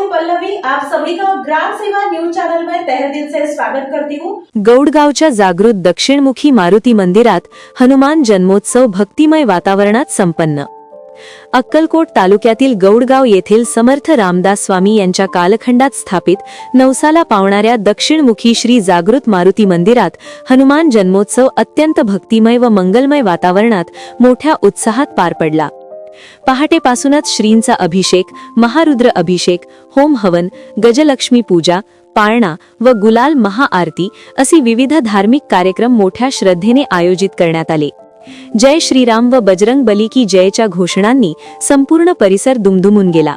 हूँ पल्लवी। आप सभी का ग्राम सेवा न्यूज चैनल में तहे दिल से स्वागत करती हूँ। गौडगावच्या जागृत दक्षिणमुखी मारुती मंदिरात हनुमान जन्मोत्सव भक्तिमय वातावरणात संपन्न। अक्कलकोट तालुक्यातील गौडगाव येथील समर्थ रामदास स्वामी यांच्या कालखंडात स्थापित नवसाला पावणाऱ्या दक्षिणमुखी श्री जागृत मारुती मंदिरात हनुमान जन्मोत्सव अत्यंत भक्तिमय व मंगलमय वातावरणात मोठ्या उत्साहात पार पडला। पहाटेपासूनच श्रींचा अभिषेक, महारुद्र अभिषेक, होम हवन, गजलक्ष्मी पूजा, पाळणा व गुलाल महाआरती अशी विविध धार्मिक कार्यक्रम मोठ्या श्रद्धेने आयोजित करण्यात आले। जय श्रीराम व बजरंग बली की जयच्या घोषणांनी संपूर्ण परिसर दुमदुमून गेला।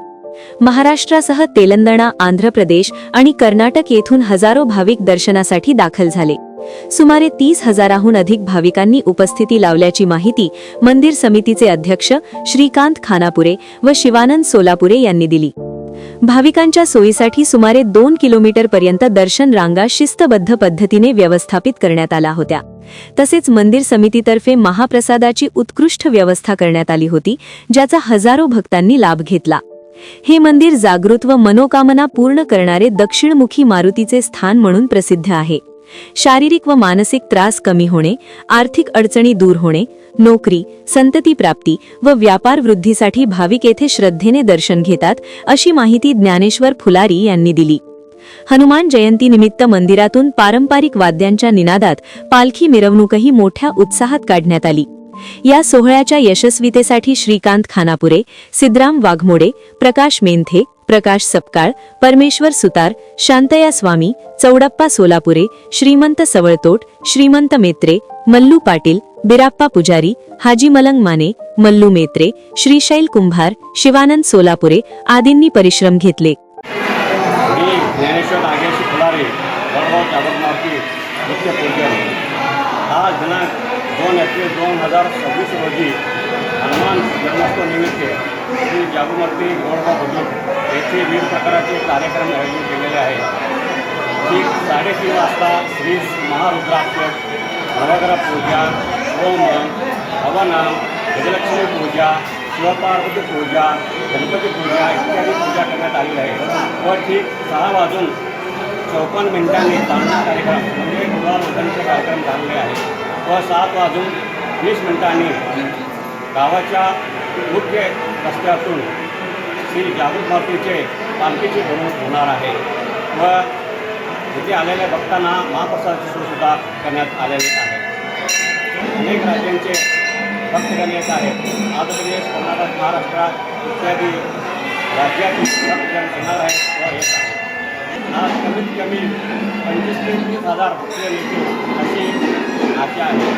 महाराष्ट्रासह तेलंगणा, आंध्र प्रदेश आणि कर्नाटक येथून हजारो भाविक दर्शनासाठी दाखल झाले। सुमारे 30,000हून अधिक भाविकांनी उपस्थिती लावल्याची माहिती मंदिर समितीचे अध्यक्ष श्रीकांत खानापुरे व शिवानंद सोलापुरे यांनी दिली। भाविकांच्या सोयीसाठी सुमारे 2 किलोमीटर पर्यंत दर्शन रांगा शिस्तबद्ध पद्धतीने व्यवस्थापित करण्यात आल्या होत्या। तसेच मंदिर समितीतर्फे महाप्रसादाची उत्कृष्ट व्यवस्था करण्यात आली होती, ज्याचा हजारो भक्तांनी लाभ घेतला। हे मंदिर जागृत व मनोकामना पूर्ण करणारे दक्षिणमुखी मारुतीचे स्थान म्हणून प्रसिद्ध आहे। शारीरिक व मानसिक त्रास कमी होणे, आर्थिक अडचणी दूर होणे, नोकरी, संतती प्राप्ती व व्यापार वृद्धीसाठी भाविक येथे श्रद्धेने दर्शन घेतात, अशी माहिती ज्ञानेश्वर फुलारी यांनी दिली। हनुमान जयंती निमित्त मंदिरातून पारंपरिक वाद्यांच्या निनादात पालखी मिरवणूकही मोठ्या उत्साहात काढण्यात आली। या सोहळ्याच्या यशस्वीतेसाठी श्रीकांत खानापुरे, सिद्धराम वाघमोडे, प्रकाश मेंथे, प्रकाश सपकाळ, परमेश्वर सुतार, शांतया स्वामी, चौडप्पा सोलापुरे, श्रीमंत सवळतोट, श्रीमंत मेत्रे, मल्लू पाटील, बिराप्पा पुजारी, हाजी मलंग माने, मल्लू मेत्रे, श्रीशैल कुंभार, शिवानंद सोलापुरे आदींनी परिश्रम घेतले। ज्ञानेश्वर नागेश फुलारी, गौडगाव जागृत मारुती मुख्य पूजन। आज दिनांक 2 एप्रिल 2026 रोजी हनुमान जन्मोत्सव निमित्त श्री जागृत मारुती गौडगाव बुद्रुक येथे विविध प्रकारचे कार्यक्रम आयोजित केलेले आहेत। ठीक 3:30 वाजता श्री महारुद्राभिषेक, नवग्रह पूजा, होम हवन, गजलक्ष्मी पूजा, शिवपार्वती पूजा, गणपती पूजा इत्यादी पूजा करण्यात आलेली आहे व ठीक 6:54 तांत्रिक कार्यक्रम म्हणजे गुलाबोधनचे कार्यक्रम झालेले आहेत व 7:20 गावाच्या मुख्य रस्त्यातून श्री जागृत मारुतीचे पालखीची मिरवणूक होणार आहे व इथे आलेल्या भक्तांना महाप्रसादाची सोयसुद्धा करण्यात आलेली आहे। अनेक राज्यांचे भक्तगण येत आहेत। आंध्र प्रदेश, कर्नाटक, महाराष्ट्र इत्यादी राज्यातील भक्तगण येणार आहेत व येत आहेत। आज कमीत कमी 25,000 ते 30,000 भक्त येतील अशी आशा आहे।